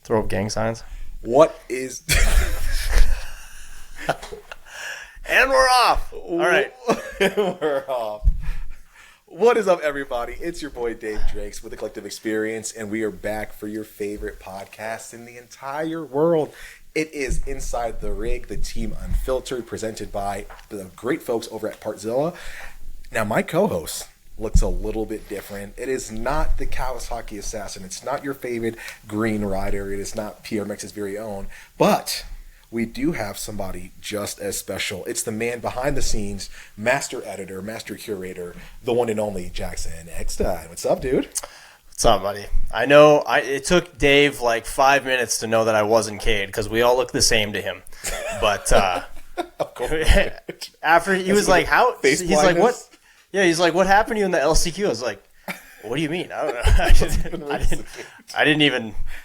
Throw up gang signs. What is... And we're off. All right. We're off. What is up, everybody? It's your boy Dave Drakes with the Collective Experience, and we are back for your favorite podcast in the entire world. It is Inside the Rig, the team Unfiltered, presented by the great folks over at Partzilla. Now, my co-host looks a little bit different. It is not the Kawasaki Assassin. It's not your favorite green rider. It is not PRMX's very own. But we do have somebody just as special. It's the man behind the scenes, master editor, master curator, the one and only Jackson Eckstein. What's up, dude? What's up, buddy? I know it took Dave like 5 minutes to know that I wasn't Cade because we all look the same to him. But after he was like, "How?" He's like, "What?" Yeah, he's like, "What happened to you in the LCQ?" I was like, "What do you mean?" I don't know.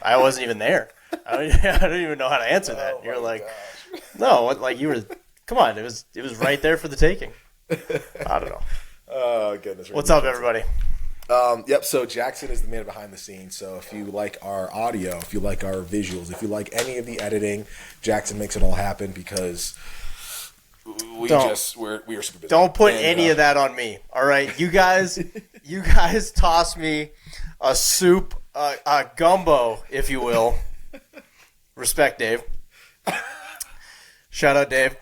I wasn't even there. I don't even know how to answer that. You're like, gosh. No, like you were. Come on, it was right there for the taking. I don't know. Oh goodness! What's up, everybody? Yep. So Jackson is the man behind the scenes. So if you like our audio, if you like our visuals, if you like any of the editing, Jackson makes it all happen because we are super busy. Don't put any of that on me. All right, you guys toss me a soup, a gumbo, if you will. Respect, Dave. Shout out, Dave.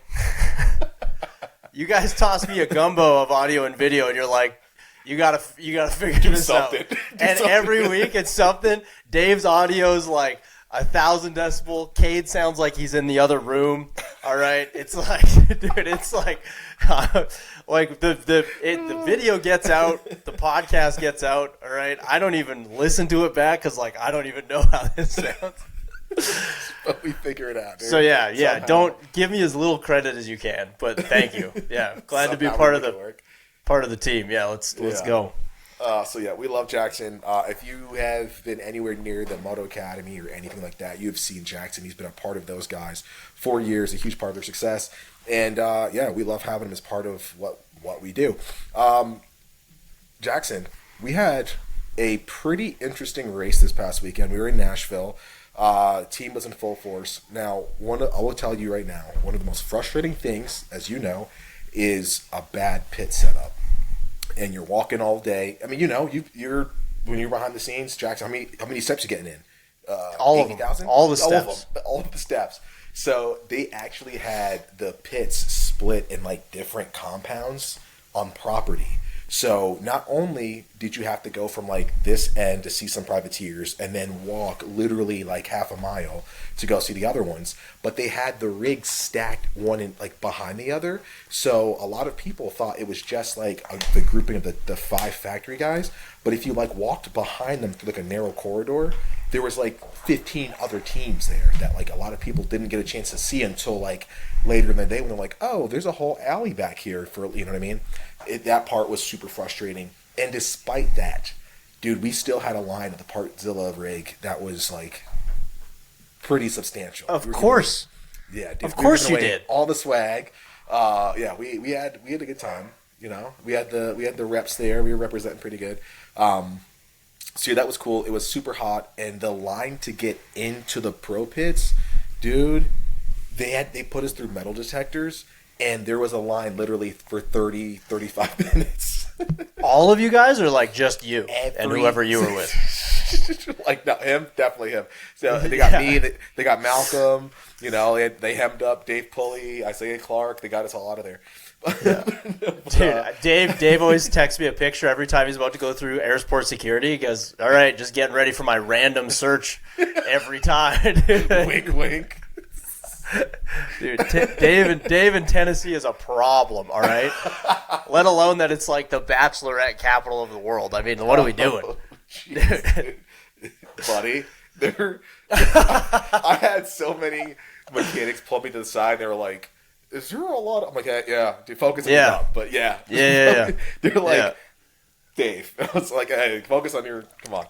You guys toss me a gumbo of audio and video, and you're like, you gotta figure this out. And every week it's something. Dave's audio is like 1,000 decibel. Cade sounds like he's in the other room. All right, it's like, dude, it's like, like the video gets out, the podcast gets out. All right, I don't even listen to it back because like I don't even know how this sounds. But we figure it out, dude. So yeah, somehow. Don't give me as little credit as you can, but thank you. Yeah, glad to be part of the team. Yeah, let's go. So yeah, we love Jackson. If you have been anywhere near the Moto Academy or anything like that, you've seen Jackson. He's been a part of those guys for years, a huge part of their success. And yeah, we love having him as part of what we do. Jackson, we had a pretty interesting race this past weekend. We were in Nashville. Team was in full force. Now, I will tell you right now, one of the most frustrating things, as you know, is a bad pit setup. And you're walking all day. I mean, you know, you're when you're behind the scenes, Jackson. How many steps you getting in? All of them. All the steps. All of the steps. So they actually had the pits split in like different compounds on property. So not only did you have to go from like this end to see some privateers and then walk literally like half a mile to go see the other ones, but they had the rigs stacked one in like behind the other. So a lot of people thought it was just like the grouping of the 5 factory guys. But if you like walked behind them through like a narrow corridor, there was like 15 other teams there that like a lot of people didn't get a chance to see until like later in the day when they're like, oh, there's a whole alley back here for, you know what I mean? That part was super frustrating. And despite that, dude, we still had a line at the Partzilla rig that was like pretty substantial. Of course. Yeah, dude. Of course you did. All the swag. Yeah, we had a good time. You know, we had the reps there. We were representing pretty good. So yeah, that was cool. It was super hot, and the line to get into the pro pits, dude, they put us through metal detectors. And there was a line literally for 30, 35 minutes. All of you guys, or like just you and whoever you were with? Like, no, him, definitely him. So they got me, they got Malcolm, you know, they hemmed up Dave Pulley, Isaiah Clark. They got us all out of there. Yeah. Dude, Dave always texts me a picture every time he's about to go through airport security. He goes, all right, just getting ready for my random search every time. Wink, wink. Dude, Dave in Tennessee is a problem, all right? Let alone that it's like the bachelorette capital of the world. I mean, what are we doing? Buddy, I had so many mechanics pull me to the side. They were like, is there a lot of... I'm like, yeah, dude, focus on your job. But yeah. Yeah. They're like, Dave. I was like, hey, focus on your... Come on.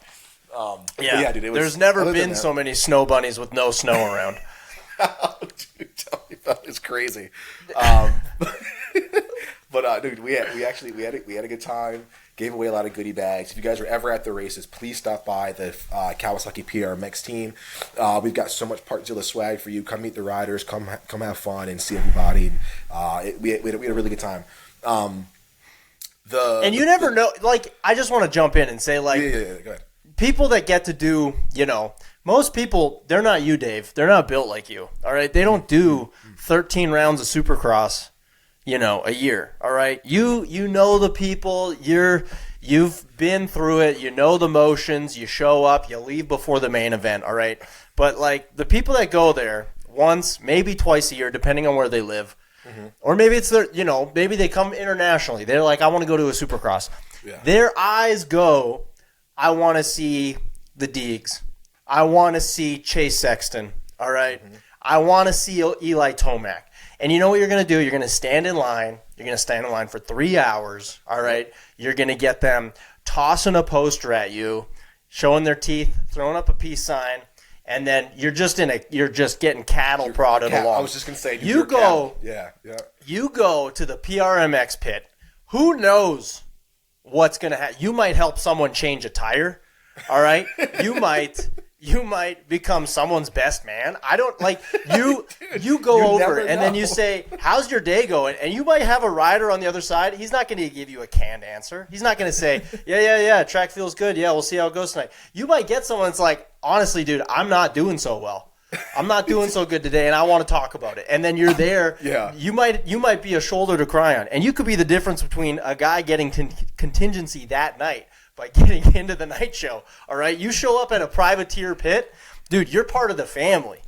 Yeah, dude, there's never been so many snow bunnies with no snow around. Oh, dude, tell me about it. It's crazy. But dude, we had a good time. Gave away a lot of goodie bags. If you guys are ever at the races, please stop by the Kawasaki PRMX team. We've got so much Partzilla swag for you. Come meet the riders. Come have fun and see everybody. We had a really good time. And you never know. Like, I just want to jump in and say, like, go ahead. People that get to do, most people, they're not you, Dave. They're not built like you. All right, they don't do 13 rounds of Supercross, a year. All right, you know the people. You've been through it. You know the motions. You show up. You leave before the main event. All right, but like the people that go there once, maybe twice a year, depending on where they live, or maybe it's maybe they come internationally. They're like, I want to go to a Supercross. Yeah. Their eyes go, I want to see the Deegs. I want to see Chase Sexton. All right, I want to see Eli Tomac. And you know what you're going to do? You're going to stand in line. You're going to stand in line for 3 hours, all right? You're going to get them tossing a poster at you, showing their teeth, throwing up a peace sign, and then you're just getting cattle prodded along. I was just going to say, you go to the PRMX pit. Who knows what's going to happen? You might help someone change a tire, all right? You might become someone's best man. I don't you go over and then you say, how's your day going? And you might have a rider on the other side. He's not going to give you a canned answer. He's not going to say, yeah, track feels good. Yeah, we'll see how it goes tonight. You might get someone that's like, honestly, dude, I'm not doing so well. I'm not doing so good today, and I want to talk about it. And then you're there. Yeah. You might be a shoulder to cry on. And you could be the difference between a guy getting contingency that night by getting into the night show, all right? You show up at a privateer pit, dude, you're part of the family.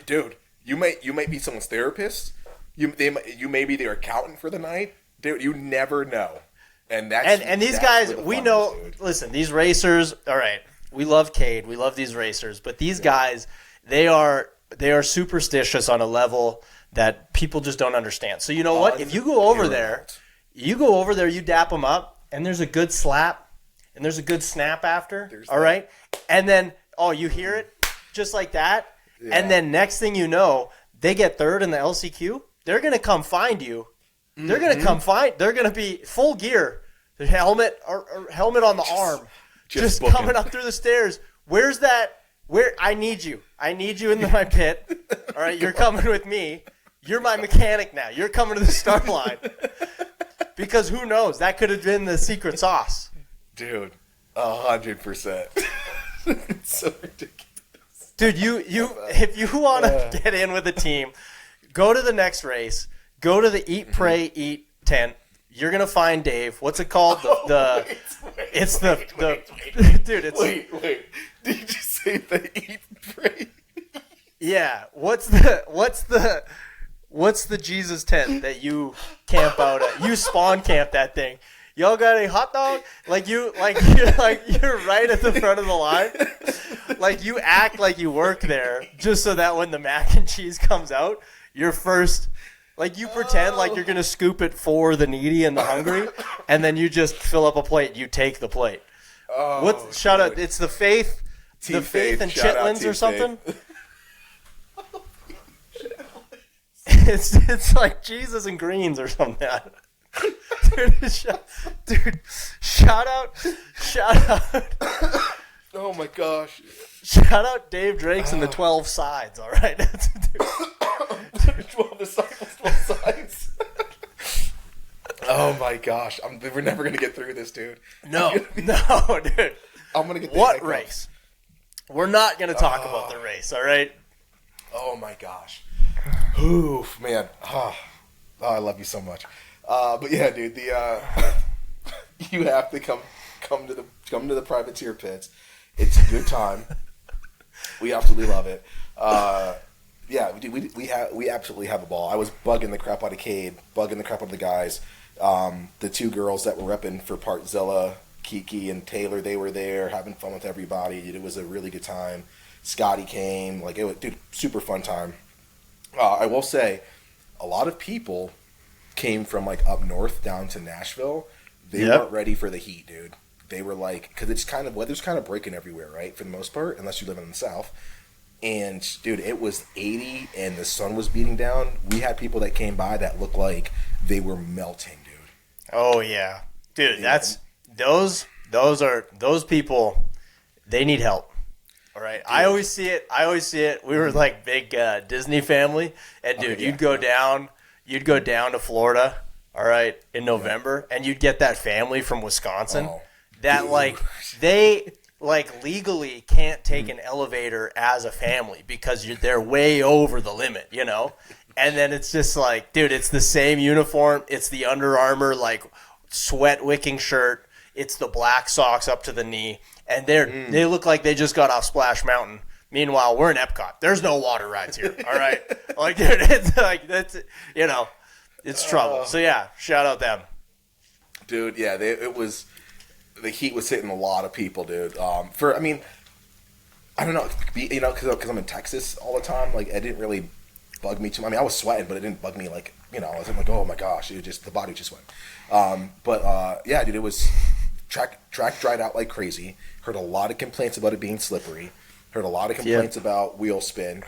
Dude, you might be someone's therapist. You may be their accountant for the night. Dude, you never know. And these guys, we know, listen, these racers, all right, we love Cade, we love these racers, but these guys, they are superstitious on a level that people just don't understand. So you know what? If you go over there, you dap them up, and there's a good slap, and there's a good snap after, all right? And then, you hear it just like that. Yeah. And then next thing you know, they get third in the LCQ. They're going to come find you. They're going to they're going to be full gear, helmet on the arm, just coming up through the stairs. Where's that? I need you. I need you in my pit. All right, you're coming with me. You're my mechanic now. You're coming to the start line. Because who knows? That could have been the secret sauce. Dude, 100%. It's so ridiculous. Dude, if you want to get in with a team, go to the next race. Go to the Eat, Pray, Eat tent. You're gonna find Dave. What's it called? Wait. Dude, it's wait. Did you say the Eat, Pray? Yeah. What's the Jesus tent that you camp out at? You spawn camp that thing. Y'all got a hot dog? You're right at the front of the line. Like you act like you work there just so that when the mac and cheese comes out, you're first. Like you pretend like you're gonna scoop it for the needy and the hungry, and then you just fill up a plate. You take the plate. Shout out? It's the Faith, Team Faith and Chitlins or something. It's like Jesus and greens or something. Dude, shout out. Oh my gosh. Shout out Dave Drakes and the 12 sides, all right? 12 disciples, 12 sides. Oh my gosh. We're never going to get through this, dude. No, dude. I'm going to get what race? We're not going to talk about the race, all right? Oh my gosh. Oof, man. I love you so much. But yeah, dude, you have to come to the privateer pits. It's a good time. We absolutely love it. Yeah, we absolutely have a ball. I was bugging the crap out of Cade, bugging the crap out of the guys. The two girls that were repping for Partzilla, Kiki and Taylor, they were there having fun with everybody. It was a really good time. Scotty came, super fun time. I will say, a lot of people came from up north down to Nashville. They weren't ready for the heat, dude. They were because it's weather's kind of breaking everywhere, right? For the most part, unless you live in the South. And dude, it was 80 and the sun was beating down. We had people that came by that looked like they were melting, dude. Oh yeah, dude, those people, they need help. All right. Dude. I always see it. We were like big Disney family, and dude, you'd go down to Florida, all right, in November, and you'd get that family from Wisconsin that like they like legally can't take an elevator as a family because they're way over the limit, you know? And then it's just like, dude, it's the same uniform. It's the Under Armour, like, sweat wicking shirt. It's the black socks up to the knee. And they look like they just got off Splash Mountain. Meanwhile, we're in Epcot. There's no water rides here, all right? Like, dude, it's like, that's, you know, it's trouble. So, yeah, shout out them. Dude, yeah, the heat was hitting a lot of people, dude. I don't know, you know, because I'm in Texas all the time. Like, it didn't really bug me too much. I mean, I was sweating, but it didn't bug me. Like, you know, I wasn't like, oh my gosh, the body just went. Yeah, dude, it was track dried out like crazy. Heard a lot of complaints about it being slippery. Heard a lot of complaints about wheel spin.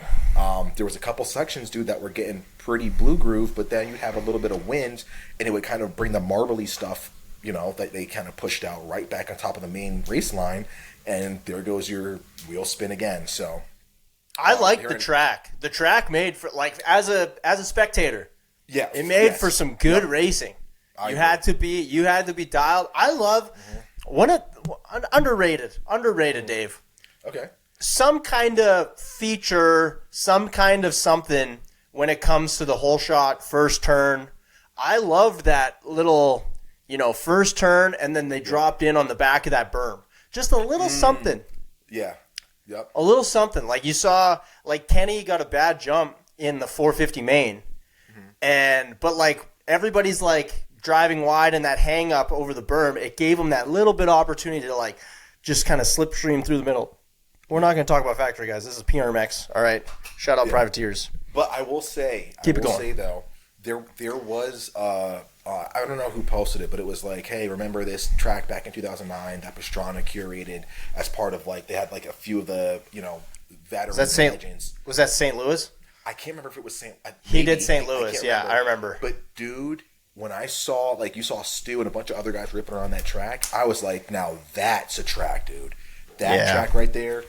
There was a couple sections, dude, that were getting pretty blue groove, but then you'd have a little bit of wind, and it would kind of bring the marbly stuff, you know, that they kind of pushed out right back on top of the main race line, and there goes your wheel spin again. So I like the track. The track made for, like, as a spectator. Yeah, it made for some good racing. You had to be dialed. I love underrated, Dave. Okay. Some kind of feature, some kind of something when it comes to the whole shot first turn. I loved that little, you know, first turn, and then they dropped in on the back of that berm. Just a little something. Yeah. Yep. A little something. Like you saw, like Kenny got a bad jump in the 450 main. But like everybody's like driving wide in that hang up over the berm. It gave him that little bit of opportunity to like just kind of slipstream through the middle. We're not going to talk about factory, guys. This is PRMX. All right. Shout out privateers. But I will say, though, there was I don't know who posted it, but it was like, hey, remember this track back in 2009 that Pastrana curated as part of, like, they had like a few of the, you know, veteran legends. Was that St. Louis? I can't remember if it was St. He did St. Louis, I remember. But dude, when I saw, like, you saw Stu and a bunch of other guys ripping around that track, I was like, now that's a track, dude. That track right there.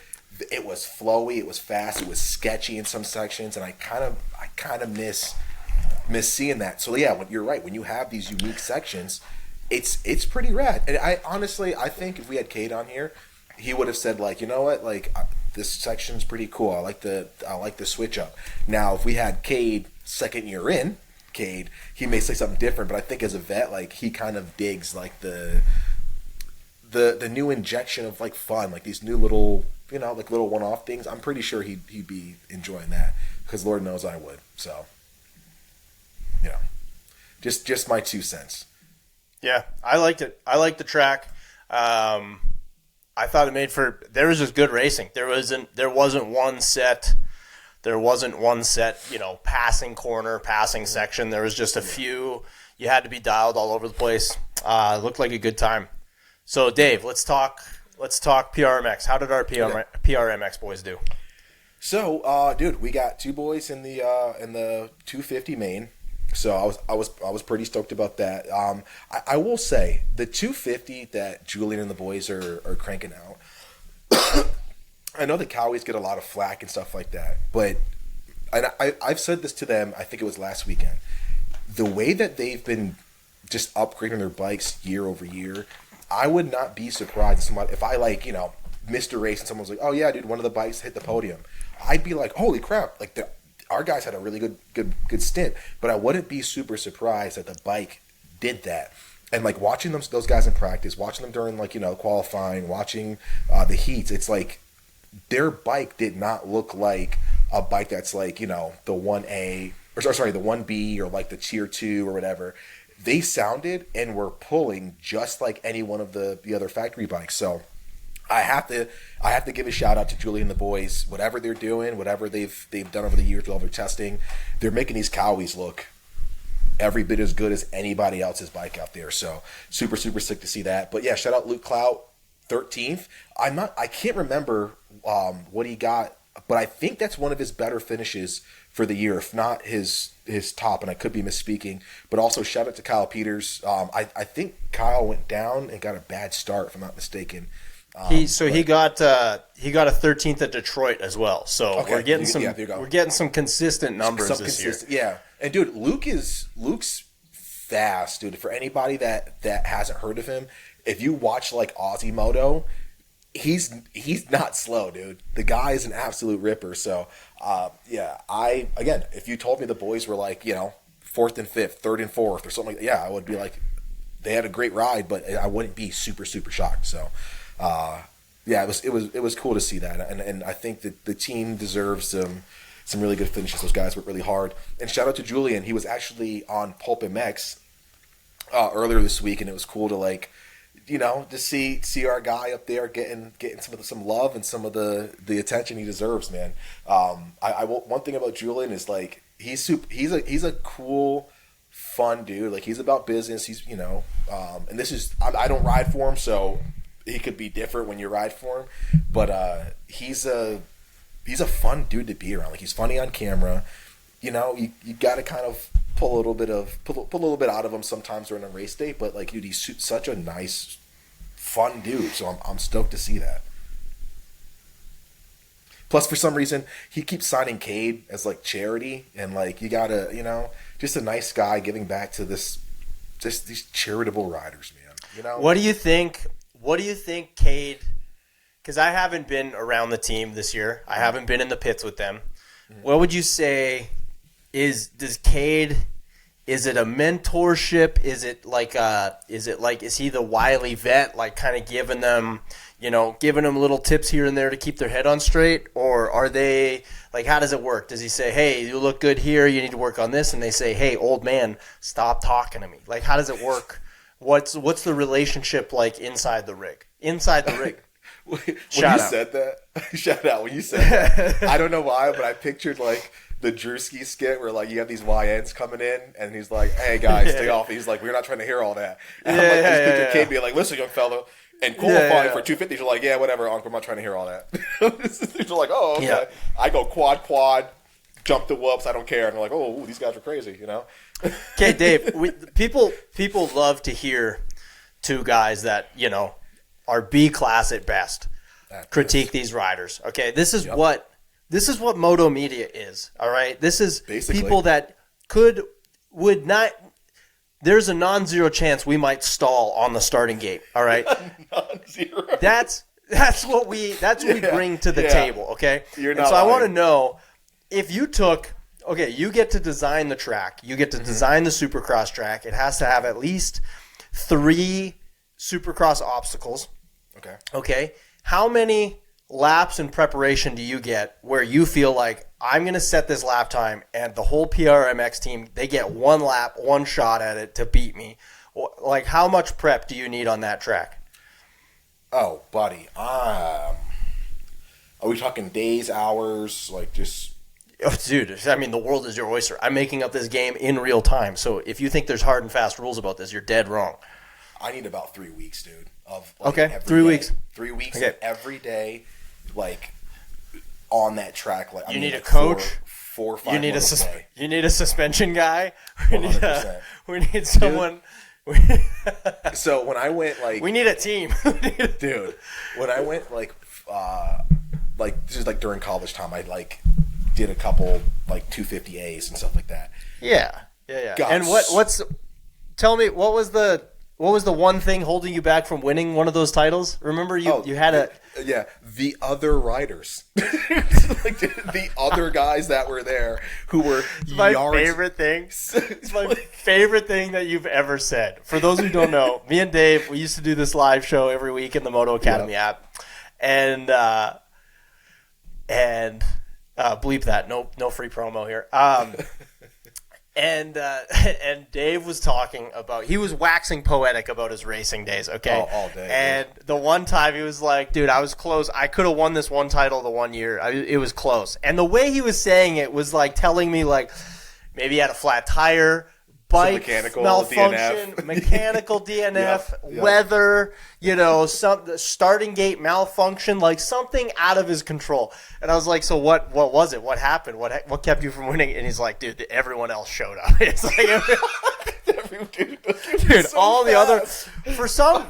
It was flowy, it was fast, it was sketchy in some sections, and I kind of miss seeing that. So yeah, you're right. When you have these unique sections, it's pretty rad. And I honestly, I think if we had Cade on here, he would have said, like, you know what, like, this section's pretty cool. I like the switch up. Now, if we had Cade second year in, he may say something different. But I think as a vet, like, he kind of digs like the new injection of, like, fun, like these new little, you know, like little one-off things. I'm pretty sure he'd be enjoying that, because Lord knows I would. So, you know, just my 2 cents. Yeah, I liked it. I liked the track. I thought it made for, there was just good racing. There wasn't one set, you know, passing corner, passing section. There was just a few. You had to be dialed all over the place. It looked like a good time. So, Dave, let's talk PRMX. How did our PRMX boys do? So, dude, we got 2 boys in the 250 main. So I was pretty stoked about that. I will say the 250 that Julian and the boys are cranking out. I know the Cowies get a lot of flack and stuff like that, but I've said this to them. I think it was last weekend. The way that they've been just upgrading their bikes year over year, I would not be surprised if I, like, you know, missed a race and someone was like, "Oh yeah, dude, one of the bikes hit the podium." I'd be like, "Holy crap!" Like, our guys had a really good stint, but I wouldn't be super surprised that the bike did that. And, like, watching those guys in practice, watching them during, like, you know, qualifying, watching the heats, it's like their bike did not look like a bike that's, like, you know, the 1A or sorry, the 1B or like the Tier 2 or whatever. They sounded and were pulling just like any one of the other factory bikes. So I have to give a shout out to Julie and the boys. Whatever they're doing, whatever they've done over the years with all their testing, they're making these Cowies look every bit as good as anybody else's bike out there. So super sick to see that. But yeah, shout out Luke Clout, 13th. I can't remember what he got But I think that's one of his better finishes for the year, if not his top, and I could be misspeaking. But also shout out to Kyle Peters. I think Kyle went down and got a bad start, if I'm not mistaken. He got a 13th at Detroit as well. So we're getting some consistent numbers this year. Yeah, and dude, Luke's fast, dude. For anybody that hasn't heard of him, if you watch like Aussie Moto, he's not slow, dude. The guy is an absolute ripper. So if you told me the boys were like, you know, 4th and 5th, 3rd and 4th, or something like that, yeah, I would be like, they had a great ride, but I wouldn't be super shocked. So. It was cool to see that, and I think that the team deserves some really good finishes. Those guys worked really hard. And shout out to Julian. He was actually on PRMX earlier this week, and it was cool to, like, you know, to see our guy up there getting some love and some of the attention he deserves, man. One thing about Julian is, like, he's a cool, fun dude. Like, he's about business. He's, you know, and this is I don't ride for him, so. He could be different when you ride for him, but he's a fun dude to be around. Like, he's funny on camera. You know, you got to kind of pull a little bit out of him sometimes during a race day. But, like, dude, he's such a nice, fun dude. So I'm stoked to see that. Plus, for some reason, he keeps signing Cade as, like, charity, and, like, you gotta, you know, just a nice guy giving back to these charitable riders, man. You know, What do you think, Cade? Because I haven't been around the team this year. I haven't been in the pits with them. What would you say is Cade? Is it a mentorship? Is he the wily vet, like, kind of giving them little tips here and there to keep their head on straight? Or are they, like, how does it work? Does he say, hey, you look good here, you need to work on this? And they say, hey, old man, stop talking to me. Like, how does it work? What's the relationship like inside the rig? When you said that, I don't know why, but I pictured, like, the Drewski skit where, like, you have these YNs coming in, and he's like, hey, guys, stay off. And he's like, we're not trying to hear all that. And I'm like, this picture Cade being like, listen, young fellow, and qualifying for 250s, you're like, yeah, whatever, Uncle, I'm not trying to hear all that. They're like, oh, okay. Yeah. I go quad, jump the whoops, I don't care. And they're like, oh, these guys are crazy, you know? Okay, Dave, people love to hear two guys that, you know, are B class at best critique these riders. Okay, this is what Moto Media is. All right, this is basically people that would not. There's a non-zero chance we might stall on the starting gate. All right, non-zero. That's what we bring to the table. Okay, You're not. So I want to know if you took. Okay, you get to design the track. You get to design the Supercross track. It has to have at least 3 Supercross obstacles. Okay. How many laps in preparation do you get where you feel like, I'm going to set this lap time, and the whole PRMX team, they get 1 lap, 1 shot at it to beat me? Like, how much prep do you need on that track? Oh, buddy. Are we talking days, hours, like just... Oh, dude, I mean, the world is your oyster. I'm making up this game in real time. So if you think there's hard and fast rules about this, you're dead wrong. I need about 3 weeks, dude. Of, like, okay, 3 weeks. 3 weeks of every day, like, on that track. Like, you need a coach. 4 or 5 you need a day. You need a suspension guy. We 100%. We need someone. So when I went, like, we need a team. Dude, when I went, like this is like during college time, I like did a couple like 250As and stuff like that. Yeah. And tell me, what was the one thing holding you back from winning one of those titles? Remember, you had the other riders, like the other guys that were there who were favorite thing. It's my favorite thing that you've ever said. For those who don't know, me and Dave, we used to do this live show every week in the Moto Academy app, and bleep that. No free promo here. And Dave was talking about, he was waxing poetic about his racing days, okay? All day. And the one time he was like, dude, I was close. I could have won this one title the one year. It was close. And the way he was saying it was like telling me, like, maybe he had a flat tire, bike mechanical malfunction, DNF. mechanical DNF, Yep. weather, some starting gate malfunction, like something out of his control. And I was like, so what was it? What happened? What kept you from winning? And he's like, dude, everyone else showed up. It's like, dude, so all the other, fast. for some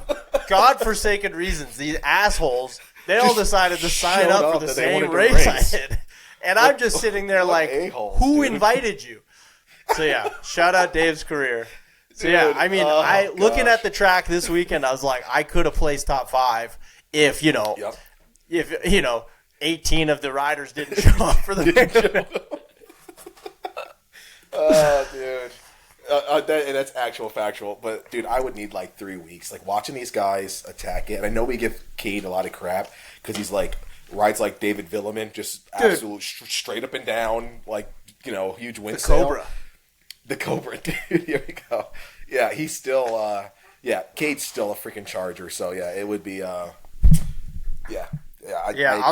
godforsaken reasons, these assholes, they all decided to sign up for the same race I did. And I'm just sitting there like, who invited you? So, yeah, shout out Dave's career. So, yeah, I mean, looking at the track this weekend, I was like, I could have placed top 5 if, if 18 of the riders didn't show up for the race. Oh, dude. And that's actual factual. But, dude, I would need like 3 weeks. Like, watching these guys attack it. And I know we give Cade a lot of crap because he's like, rides like David Villeman, just absolute straight up and down, like, huge wind sail. The Cobra, dude. Here we go. Yeah, he's still, Cade's still a freaking charger. So yeah, it would be, I'll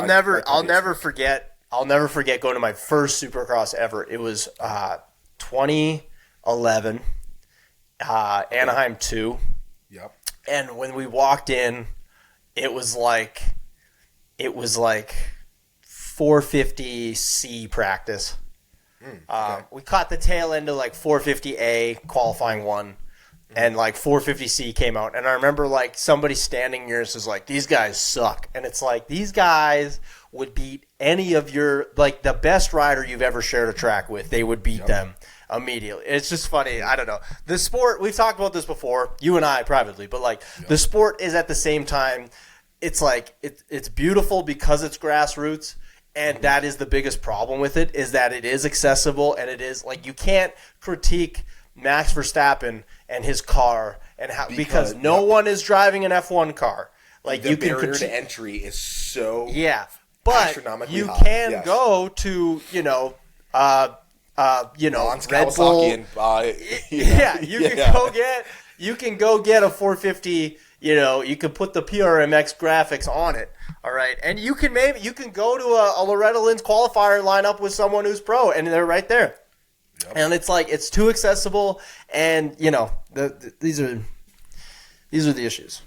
never forget going to my first Supercross ever. It was 2011, Anaheim 2. Yep. And when we walked in, it was like 450C practice. Okay. We caught the tail end of like 450A qualifying 1, and like 450C came out. And I remember like somebody standing near us was like, "These guys suck," and it's like these guys would beat any of your like the best rider you've ever shared a track with. They would beat them immediately. It's just funny. I don't know. The sport, we've talked about this before, you and I privately, but like the sport is at the same time. It's like it's beautiful because it's grassroots. And that is the biggest problem with it, is that it is accessible, and it is like you can't critique Max Verstappen and his car and how because no one is driving an F1 car. Like the barrier to entry is so but you can go to Red Bull. You can go get a 450. You can put the PRMX graphics on it. All right, and you can go to a Loretta Lynn's qualifier lineup with someone who's pro, and they're right there. Yep. And it's like it's too accessible, and these are the issues.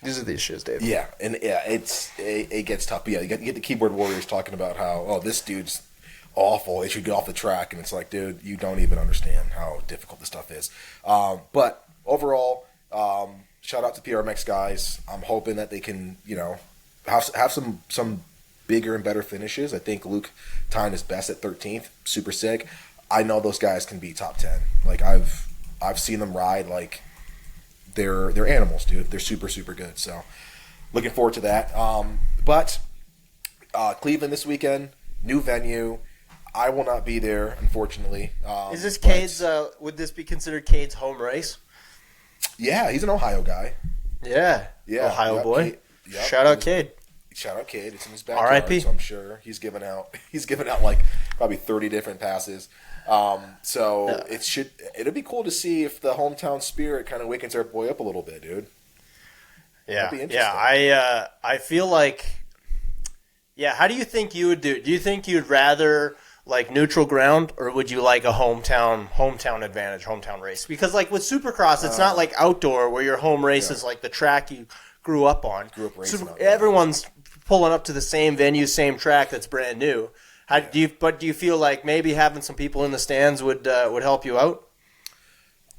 These are the issues, Dave. Yeah, and it gets tough. But yeah, you get the keyboard warriors talking about how this dude's awful. They should get off the track, and it's like, dude, you don't even understand how difficult this stuff is. But overall, shout out to PRMX guys. I'm hoping that they can have some bigger and better finishes. I think Luke timed his best at 13th. Super sick. I know those guys can be top 10. Like I've seen them ride like they're animals, dude. They're super, super good. So looking forward to that. But Cleveland this weekend, new venue. I will not be there, unfortunately. Is this Cade's? Would this be considered Cade's home race? Yeah, he's an Ohio guy. Yeah, Ohio boy. Shout out Cade. Shout out Cade. It's in his backyard, R.I.P. so I'm sure he's giving out like probably 30 different passes. It'll be cool to see if the hometown spirit kind of wakens our boy up a little bit, dude. Yeah, I feel like, how do you think you would do? Do you think you'd rather like neutral ground, or would you like a hometown advantage, hometown race? Because like with Supercross, it's not like outdoor where your home race is like the track you grew up on. Racing on. Everyone's pulling up to the same venue, same track that's brand new. Do you feel like maybe having some people in the stands would help you out?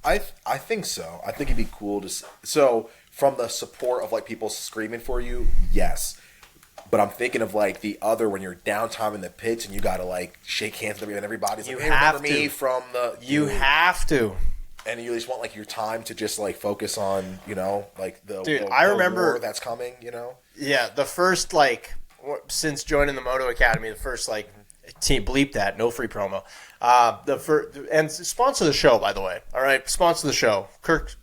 I think so. I think it'd be cool to so from the support of like people screaming for you, yes. But I'm thinking of like the other when you're downtown in the pits and you gotta like shake hands with everybody's like, hey, remember me from the. You have to. And you just want like your time to just like focus on like the I remember war that's coming. Yeah, the first since joining the Moto Academy, the first team bleep that no free promo. And sponsor the show, by the way. All right, sponsor the show. Kirk's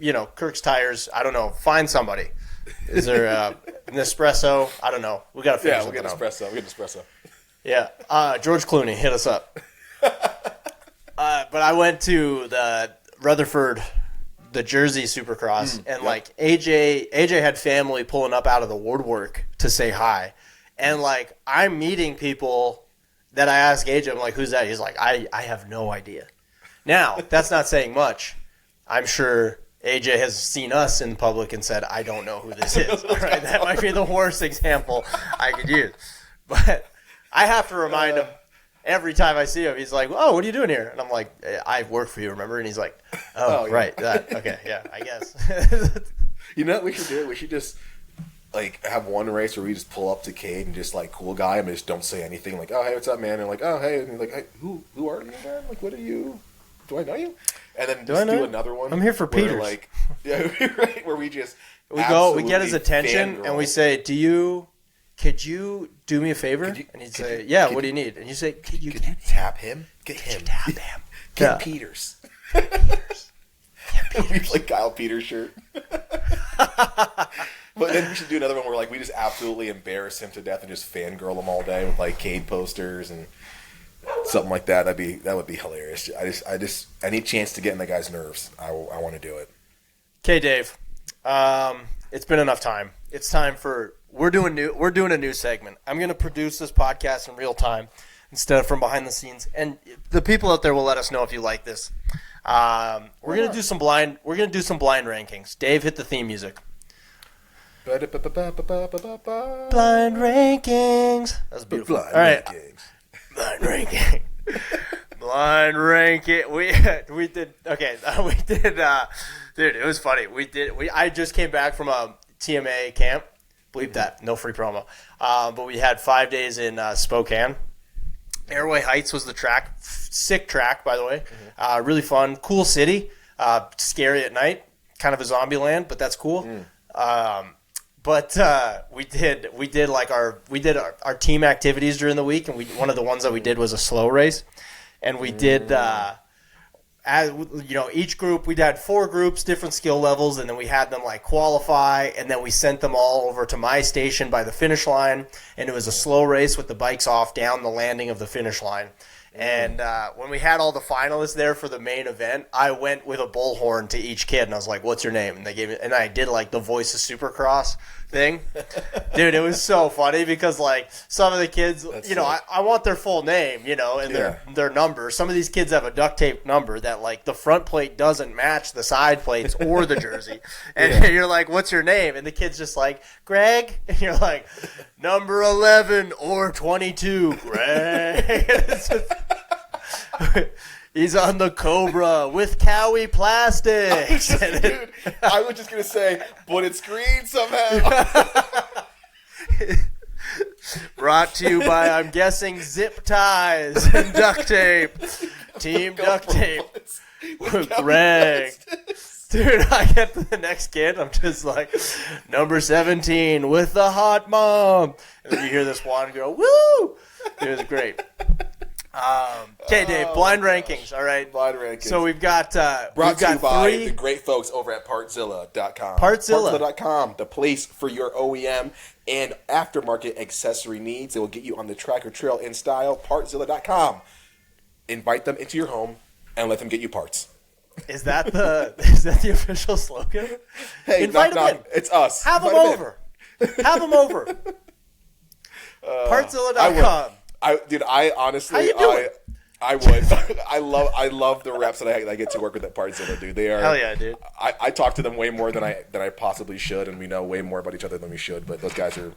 Tires. I don't know. Find somebody. Is there an espresso? I don't know. We got to figure something out. We get espresso. Yeah. George Clooney, hit us up. But I went to the Rutherford, the Jersey Supercross, and AJ had family pulling up out of the woodwork to say hi. And I'm meeting people that I ask AJ, I'm like, who's that? He's like, I have no idea. Now, that's not saying much. I'm sure AJ has seen us in public and said, I don't know who this is. All right? That might be the worst example I could use. But I have to remind him every time I see him. He's like, oh, what are you doing here? And I'm like, I work for you, remember? And he's like, oh, right. That. Okay, yeah, I guess. You know what we should do? We should just have one race where we just pull up to Cade and just cool guy him and just don't say anything. Like, oh, hey, what's up, man? And oh, hey. And hey, who are you, man? What are you? Do I know you? And then just do another one. I'm here for Peters. Right, where we just we get his attention and we say, could you do me a favor? And he'd say, yeah, what do you need? And you say, could you tap him? Get him. Tap him. Get Peters. We play Kyle Peters shirt. But then we should do another one where we just absolutely embarrass him to death and just fangirl him all day with Cade posters and something like that. That would be hilarious. I need a chance to get in the guy's nerves. I want to do it. Okay, Dave. It's been enough time. It's time for we're doing a new segment. I'm going to produce this podcast in real time instead of from behind the scenes. And the people out there will let us know if you like this. We're going to do some blind rankings. Dave, hit the theme music. Blind rankings. That's beautiful. All right. Blind ranking. Blind ranking. We did. Okay. We did. Dude, it was funny. I just came back from a TMA camp. Bleep that. No free promo. But we had 5 days in Spokane. Airway Heights was the track. Sick track, by the way. Mm-hmm. Really fun. Cool city. Scary at night. Kind of a zombie land, but that's cool. But we did our team activities during the week, and one of the ones that we did was a slow race, and we did each group, we had 4 groups, different skill levels, and then we had them qualify, and then we sent them all over to my station by the finish line, and it was a slow race with the bikes off down the landing of the finish line. And when we had all the finalists there for the main event, I went with a bullhorn to each kid, and I was like, "What's your name?" And they gave it, and I did the Voice of Supercross thing. Dude, it was so funny because some of the kids, I want their full name, and their number. Some of these kids have a duct tape number that the front plate doesn't match the side plates or the jersey, and you're like, "What's your name?" And the kid's just like, "Greg," and you're like, "Number 11 or 22, Greg." It's just, he's on the Cobra with Cowie Plastics. Dude, I was just going to say, but it's green somehow. Brought to you by, I'm guessing, zip ties and duct tape. Team Duct Tape with Greg. Dude, I get to the next kid. I'm just like, number 17 with the hot mom. And then you hear this one girl, woo! It was great. Okay, Dave, blind rankings, all right? Blind rankings. So we've got brought to you by the great folks over at Partzilla.com. Partzilla.com, the place for your OEM and aftermarket accessory needs. It will get you on the track or trail in style. Partzilla.com. Invite them into your home and let them get you parts. Is that the official slogan? Hey, invite them in. It's us. Have them over. Have them over. Partzilla.com. I honestly, How you doing? I would. I love the reps that I get to work with at Partzilla, dude. They are. Hell yeah, dude. I talk to them way more than I possibly should, and we know way more about each other than we should. But those guys are.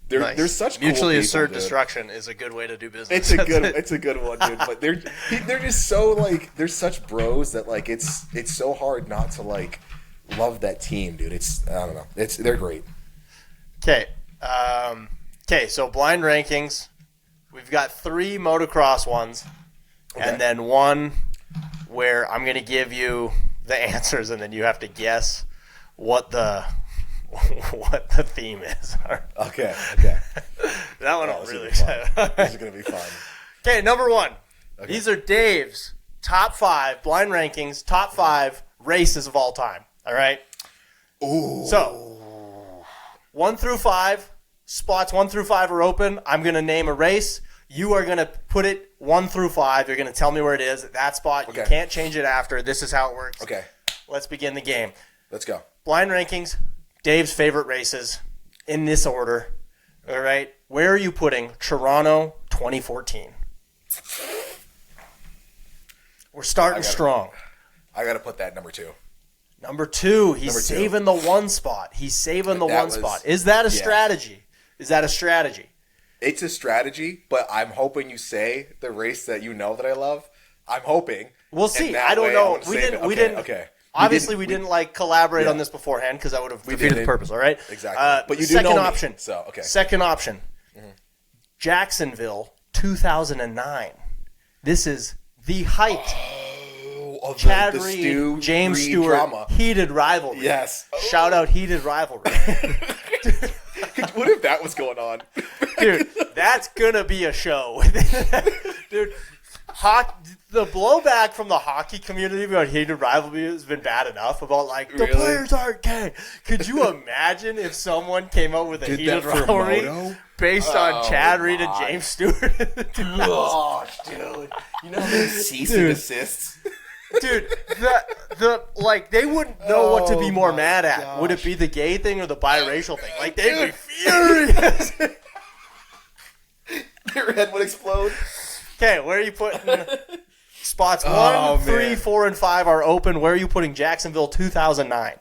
They're such mutually cool assured people, destruction is a good way to do business. It's a good one, dude. But they're just so they're such bros that it's so hard not to love that team, dude. I don't know. They're great. Okay. So blind rankings. We've got 3 motocross ones, and then one where I'm going to give you the answers, and then you have to guess what the theme is. Okay. That one I'm really excited. This is going to be fun. Okay, number 1. Okay. These are Dave's top 5 blind rankings, top 5 races of all time. All right? Ooh. So, 1 through 5, spots 1 through 5 are open. I'm going to name a race. You are going to put it 1 through 5. You're going to tell me where it is. That spot, okay. You can't change it after. This is how it works. Okay. Let's begin the game. Let's go. Blind rankings, Dave's favorite races in this order. All right. Where are you putting Toronto 2014? We're starting strong. I got to put that number 2. Number 2, he's saving the one spot. He's saving the one spot. Is that a strategy? Is that a strategy? It's a strategy, but I'm hoping you say the race that you know that I love. I'm hoping. We'll see. I don't know. We didn't. Okay. Obviously, we didn't like collaborate on this beforehand because I would have defeated the purpose. All right. Exactly. But you do second know option. Me, so okay. Second option. Jacksonville, 2009. This is the height. Chad Reed, James Stewart, drama. Heated rivalry. Yes. Shout out heated rivalry. What if that was going on? Dude, that's going to be a show. Dude, the blowback from the hockey community about heated rivalry has been bad enough about, like, the players aren't gay. Could you imagine if someone came out with a heated rivalry based on Chad Reed and James Stewart? Gosh, dude. You know how many cease and desists? Dude, they wouldn't know what to be more mad at. Gosh. Would it be the gay thing or the biracial thing? Like, they'd be furious. Their head would explode. Okay, where are you putting spots 1, 3, 4, and 5 are open. Where are you putting Jacksonville 2009?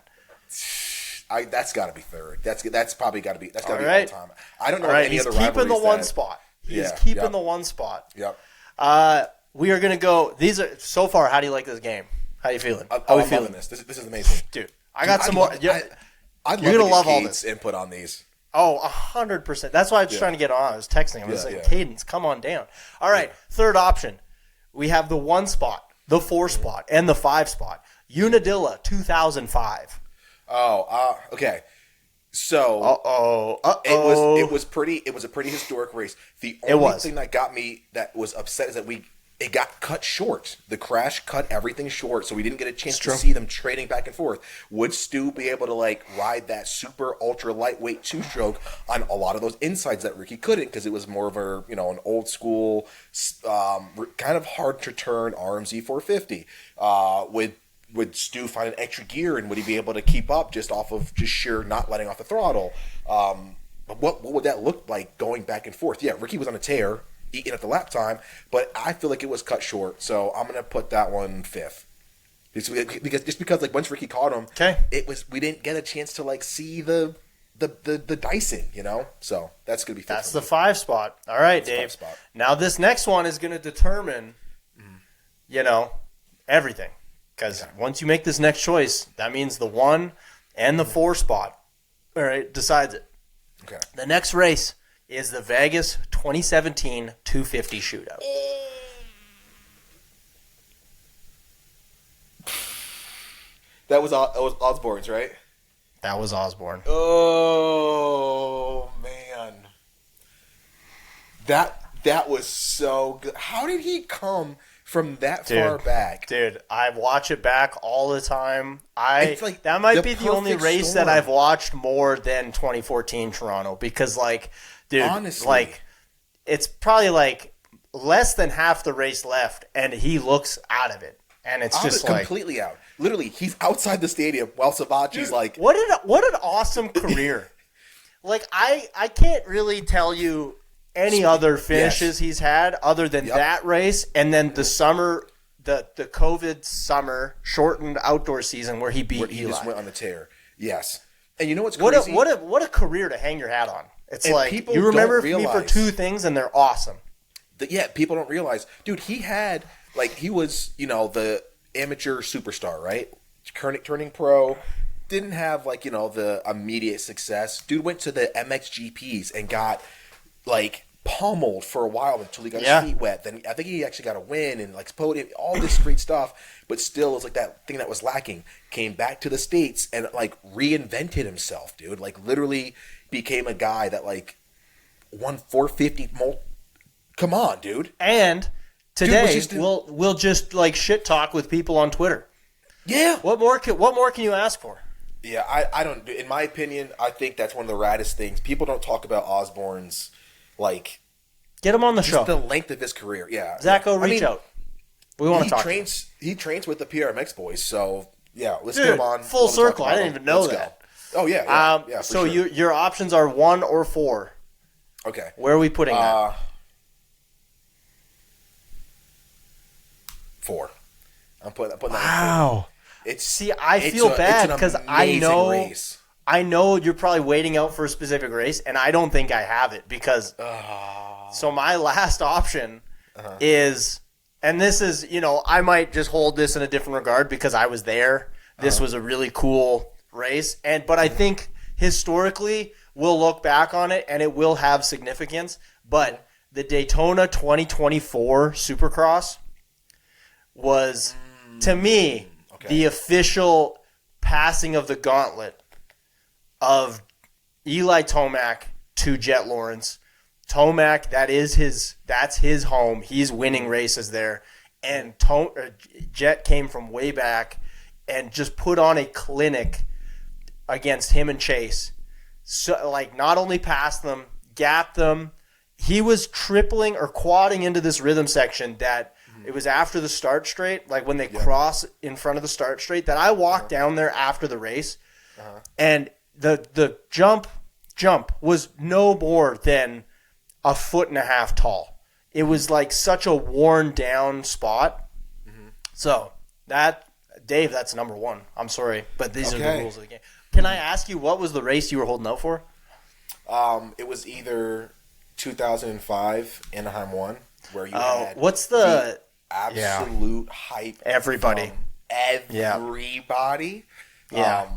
That's got to be third. That's probably got to be. That's got to be all time. I don't know any other rivalries. He's keeping the one spot. He's keeping the one spot. Yep. We are gonna go. These are so far. How do you like this game? How are you feeling? I'm feeling this. This is amazing, dude. I got some more. You're gonna love all this input on these. Oh, 100%. That's why I was trying to get on. I was texting him. I was like, Cadence, come on down. All right, third option. We have the 1 spot, the 4 spot, and the 5 spot. Unadilla, 2005. Oh, okay. So, it was a pretty historic race. The only thing that got me that was upset is that it got cut short. The crash cut everything short, so we didn't get a chance to see them trading back and forth. Would Stu be able to ride that super ultra lightweight 2-stroke on a lot of those insides that Ricky couldn't because it was more of an old school, kind of hard to turn RMZ 450? Would Stu find an extra gear, and would he be able to keep up just off of just sheer not letting off the throttle? What would that look like going back and forth? Yeah, Ricky was on a tear, eating at the lap time, but I feel like it was cut short, so I'm gonna put that one 5th. Because once Ricky caught him, we didn't get a chance to see the Dyson, So that's gonna be 5th. That's the 5 spot. All right, Dave. Now this next one is gonna determine, everything. Because once you make this next choice, that means the 1 and the 4 spot, all right, decides it. Okay. The next race is the Vegas 2017 250 shootout. That was Osborne's, right? That was Osborne. Oh man, that was so good. How did he come from that far back? Dude, I watch it back all the time. That might be the only race that I've watched more than 2014 Toronto because, dude, honestly, it's probably less than half the race left, and he looks out of it, and it's just completely out. Literally, he's outside the stadium while Savachi's what an awesome career. I can't really tell you any other finishes he's had other than that race, and then the summer, the COVID summer shortened outdoor season where he beat Eli. He just went on the tear. Yes, and you know what's crazy? What a career to hang your hat on. It's you remember me for 2 things, and they're awesome. People don't realize, dude. He had he was the amateur superstar, right? Turning pro. Didn't have the immediate success. Dude went to the MXGPs and got pummeled for a while until he got his feet wet. Then I think he actually got a win and podium, all this great stuff. But still, it was that thing that was lacking. Came back to the States and reinvented himself, dude. Literally became a guy that won 450. Come on, dude. And today we'll just shit talk with people on Twitter. Yeah. What more can you ask for? Yeah, I don't. In my opinion, I think that's one of the raddest things. People don't talk about Osborne's get him on the show. The length of his career. Yeah, Zacho, reach out. We want to talk. He trains with the PRMX boys, so yeah, let's get him on. Full circle. I didn't even know that. Go. Oh yeah. So sure. Your options are 1 or 4. Okay. Where are we putting that? 4. I'm putting that. Wow. I it's feel bad because race. I know you're probably waiting out for a specific race, and I don't think I have it because. So my last option is, and this is, I might just hold this in a different regard because I was there. This was a really cool race, but I think historically we'll look back on it and it will have significance. But the Daytona 2024 Supercross was, to me, the official passing of the gauntlet of Eli Tomac to Jet Lawrence. Tomac, that's his home. He's winning races there. And Jet came from way back and just put on a clinic against him and Chase. So, not only passed them, gapped them. He was tripling or quadding into this rhythm section that it was after the start straight, when they cross in front of the start straight, that I walked down there after the race, and the jump was no more than a 1.5 feet tall. It was such a worn down spot. So Dave, that's number one. I'm sorry, but these are the rules of the game. Can I ask you, what was the race you were holding out for? It was either 2005 Anaheim 1, where you had what's the absolute hype. Everybody. Everybody. Yeah.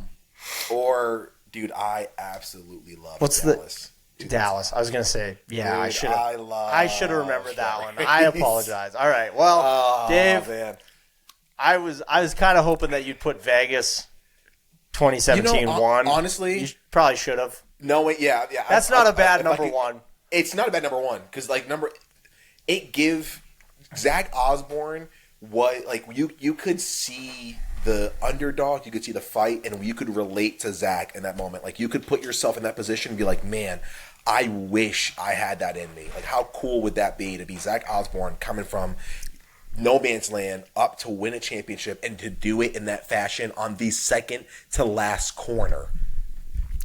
Or, dude, I absolutely love Dallas. Dallas. I was going to say, dude, I should have remembered that one. I apologize. All right. Well, Dave, man. I was kind of hoping that you'd put Vegas 2017 one. Honestly, you probably should have. No, wait, yeah. That's not a bad number one. It's not a bad number one because it give Zach Osborne you could see the underdog, you could see the fight, and you could relate to Zach in that moment. You could put yourself in that position and be like, man, I wish I had that in me. How cool would that be to be Zach Osborne coming from no man's land up to win a championship and to do it in that fashion on the second to last corner?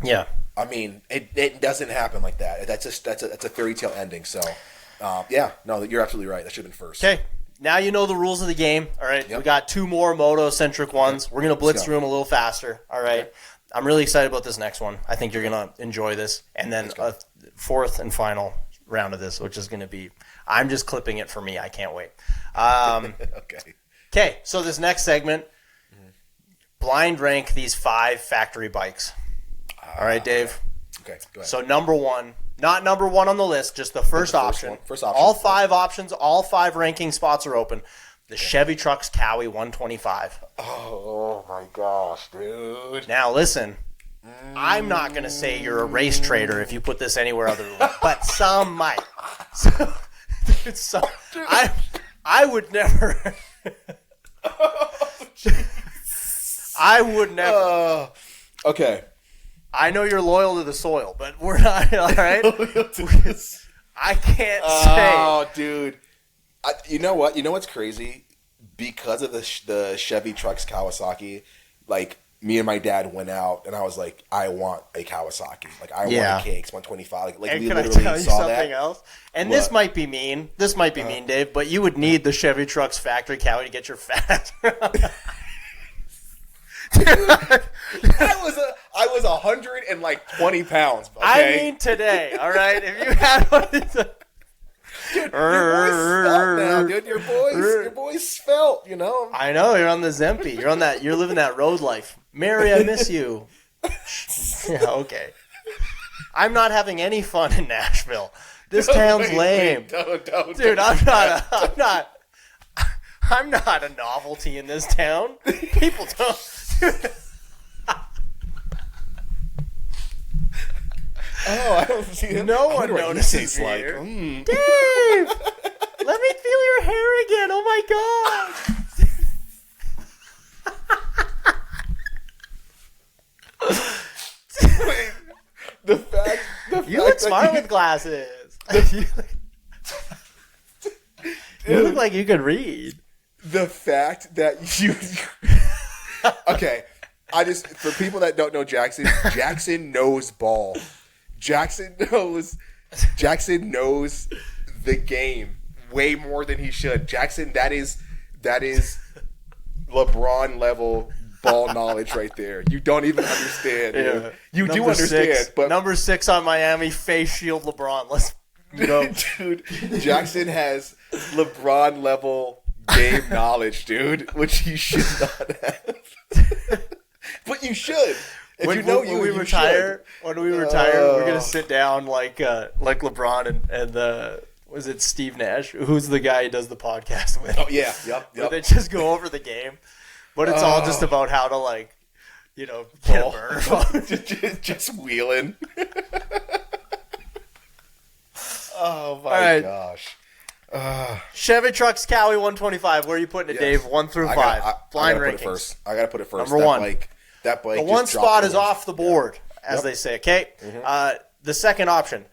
Yeah. I mean, it doesn't happen like that. That's a fairy tale ending. So, you're absolutely right. That should have been first. Okay. Now you know the rules of the game. All right. Yep. We got two more moto-centric ones. We're going to blitz through them a little faster. All right. Okay. I'm really excited about this next one. I think you're going to enjoy this. And then a fourth and final round of this, which is going to be – I'm just clipping it for me. I can't wait. Okay. So this next segment, blind rank these 5 factory bikes. All right, Dave? Okay, go ahead. So number one – not number one on the list, just the first option. First option. All 5 options, all 5 ranking spots are open. The Chevy Trucks Cowie 125. Oh my gosh, dude. Now listen, I'm not going to say you're a race trader if you put this anywhere other than but some might. I would never. I would never. Okay. I know you're loyal to the soil, but we're not, all right? I can't say. Oh, dude. You know what? You know what's crazy? Because of the Chevy Trucks Kawasaki, me and my dad went out, and I was like, I want a Kawasaki. I want a KX 125. And we literally saw that. Else? And what? This might be mean. This might be mean, Dave, but you would need the Chevy Trucks factory Cowie to get your fat. I was 120 pounds. Okay? I mean today, all right? If you had one of these, dude, your boy's svelte now, dude. Your boy's svelte, you know. I know you're on the Zempi. You're on that. You're living that road life. Mary, I miss you. Yeah, okay. I'm not having any fun in Nashville. This town's lame. Don't. Dude, I'm not a novelty in this town. People don't. I don't see it. No one notices you. Dave, let me feel your hair again. Oh my god. The fact you look smart with glasses. You look like you could read. The fact that you. Okay, for people that don't know Jackson knows ball. Jackson knows the game way more than he should. Jackson, that is LeBron level ball knowledge right there. You don't even understand. Dude. You do understand, but number 6 on Miami, face shield LeBron. Let's go. Dude, Jackson has LeBron level game knowledge, dude, which you should not have. But you should. When we retire, we're gonna sit down like LeBron and was it Steve Nash? Who's the guy he does the podcast with? Oh yeah, yep. They just go over the game, but it's all just about how to get a burner. just wheeling. Oh my gosh. Chevy trucks, Cowie 125. Where are you putting it, Dave? 1 through 5. Blind rankings. I gotta put it first. Number 1. That bike. The one spot is off the board, as they say. Okay. Mm-hmm. The second option,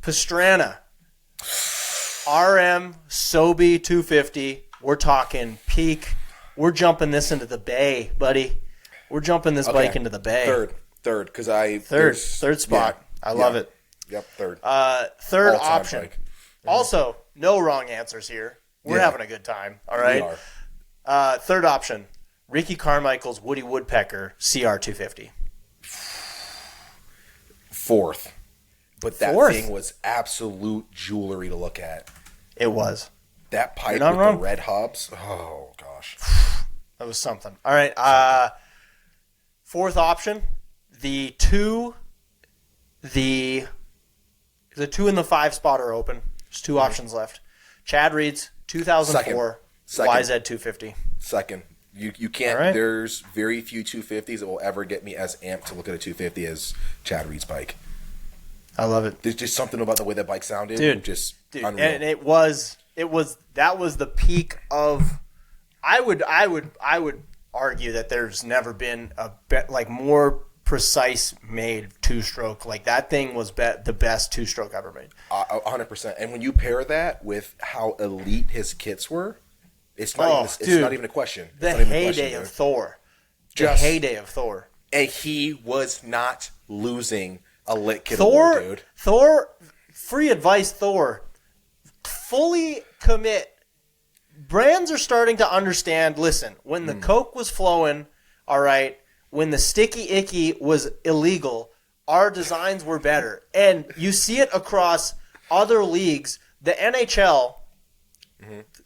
Pastrana, RM Sobe 250. We're talking peak. We're jumping this into the bay, buddy. We're jumping this bike into the bay. Third, because third spot. Yeah, I love it. Yep, third. Third option. Mm-hmm. Also, no wrong answers here. We're having a good time. All right. We are. Third option, Ricky Carmichael's Woody Woodpecker CR250. Fourth. But that thing was absolute jewelry to look at. It was. That pipe with the red hubs. Oh, gosh. That was something. All right. Fourth option, the 2 and the 5 spot are open. There's 2 options left. Chad Reed's 2004 YZ250. Second. You can't. There's very few 250s that will ever get me as amped to look at a 250 as Chad Reed's bike. I love it. There's just something about the way that bike sounded. Dude, unreal. And that was the peak of. I would argue that there's never been a more precise made 2-stroke. Like that thing was the best 2-stroke ever made. 100%. And when you pair that with how elite his kits were, it's not even a question. The heyday of Thor. And he was not losing a lit kit award, dude. Thor, free advice, Thor. Fully commit. Brands are starting to understand, listen, when the Coke was flowing, all right, when the Sticky Icky was illegal, our designs were better. And you see it across other leagues. The NHL,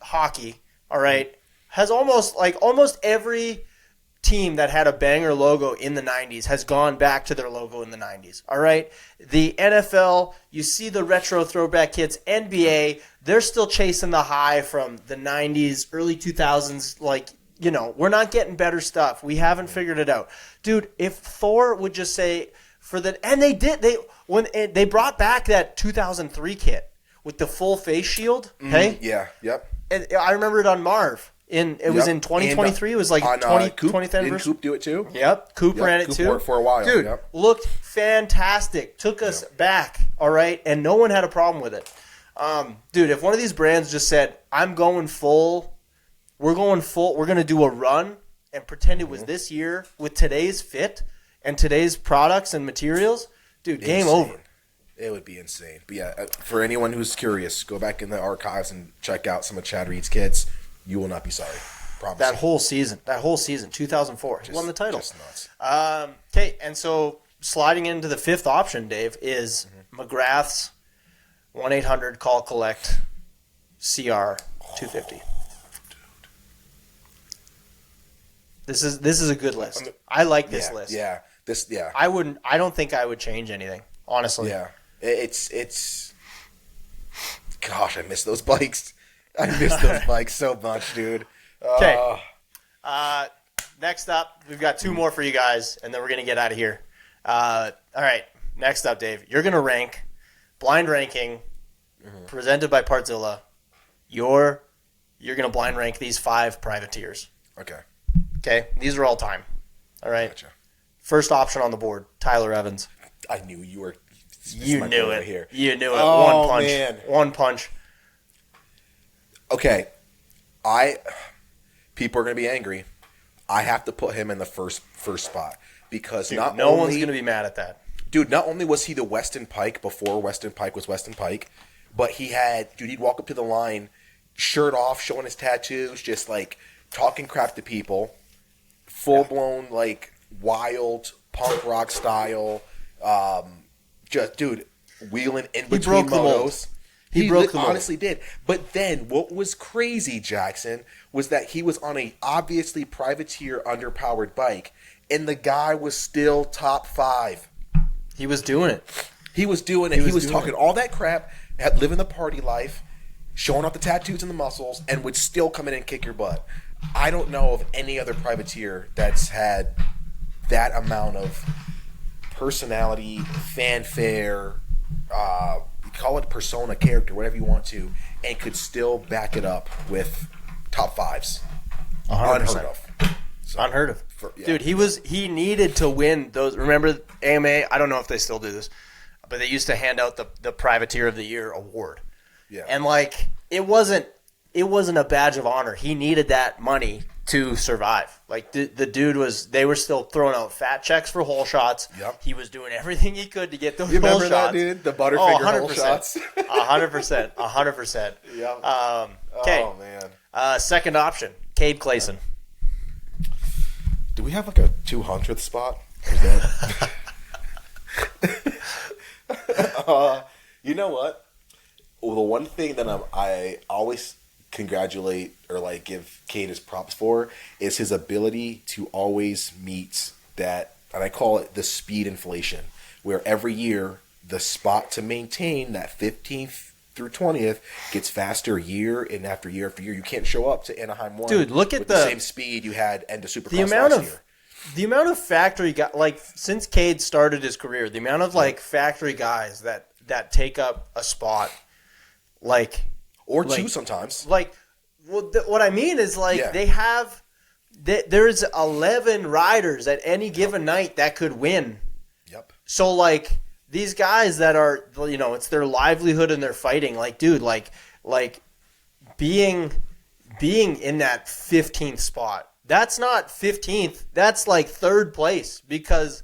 hockey, all right, has almost every team that had a banger logo in the 90s has gone back to their logo in the 90s, all right? The NFL, you see the retro throwback kits. NBA, they're still chasing the high from the 90s, early 2000s. We're not getting better stuff. We haven't figured it out. Dude, if Thor would just say when they brought back that 2003 kit with the full face shield, okay? Yeah, yep. And I remember it on Marv. It was in 2023. It was like 20th anniversary. Didn't Coop do it too? Yep. Coop ran it too. For a while. Dude, looked fantastic. Took us back, all right? And no one had a problem with it. Dude, if one of these brands just said, I'm going full, we're going to do a run and pretend it was this year with today's fit and today's products and materials, dude, game over. It would be insane. But yeah, for anyone who's curious, go back in the archives and check out some of Chad Reed's kits. You will not be sorry. Promise. That whole season, 2004. He won the title. Just nuts. Okay, and so sliding into the fifth option, Dave, is McGrath's 1-800-CALL-COLLECT CR 250. This is a good list. I like this list. Yeah. I don't think I would change anything, honestly. Yeah. It's gosh, I miss those bikes. I miss those bikes so much, dude. Okay. Next up, we've got two more for you guys, and then we're going to get out of here. All right. Next up, Dave, you're going to rank blind ranking presented by Partzilla. You're going to blind rank these 5 privateers. Okay. These are all time. All right. Gotcha. First option on the board, Tyler Evans. I knew you were. You knew it. Here. You knew it. Oh, One punch. Man. One punch. Okay. People are going to be angry. I have to put him in the first spot because Dude, no one's going to be mad at that. Dude, not only was he the Weston Pike before Weston Pike was Weston Pike, but he'd walk up to the line, shirt off, showing his tattoos, just like talking crap to people, full blown like wild punk rock style. Just dude, wheeling in between motos. He honestly did. But then what was crazy, Jackson, was that he was on a obviously privateer underpowered bike, and the guy was still top 5. He was doing it. He was talking all that crap, living the party life, showing off the tattoos and the muscles, and would still come in and kick your butt. I don't know of any other privateer that's had that amount of personality, fanfare, call it persona, character, whatever you want to, and could still back it up with top 5s. 100%. Unheard of. So, unheard of. Dude, he needed to win those. Remember AMA? I don't know if they still do this, but they used to hand out the Privateer of the Year award. Yeah. And like it wasn't a badge of honor. He needed that money to survive. Like the dude they were still throwing out fat checks for hole shots. Yep. He was doing everything he could to get those you hole remember shots. That, dude? The Butterfinger hole 100%. shots. 100%. 100%. Yep. Okay. Oh man. Second option, Cade Clason. Do we have like a 200th spot? Is that... you know what? Well, the one thing that I always congratulate or like give Cade his props for is his ability to always meet that, and I call it the speed inflation, where every year the spot to maintain that 15th through 20th gets faster year and after year after year. You can't show up to Anaheim 1 Dude, look at with the same speed you had into Supercross last year. The amount of factory guys, like since Cade started his career, the amount of like factory guys that take up a spot, like or two sometimes. Like, what I mean is like there's 11 riders at any given night that could win. Yep. So like these guys that are, it's their livelihood and they're fighting. Like, dude, like being in that 15th spot. That's not 15th. That's like third place because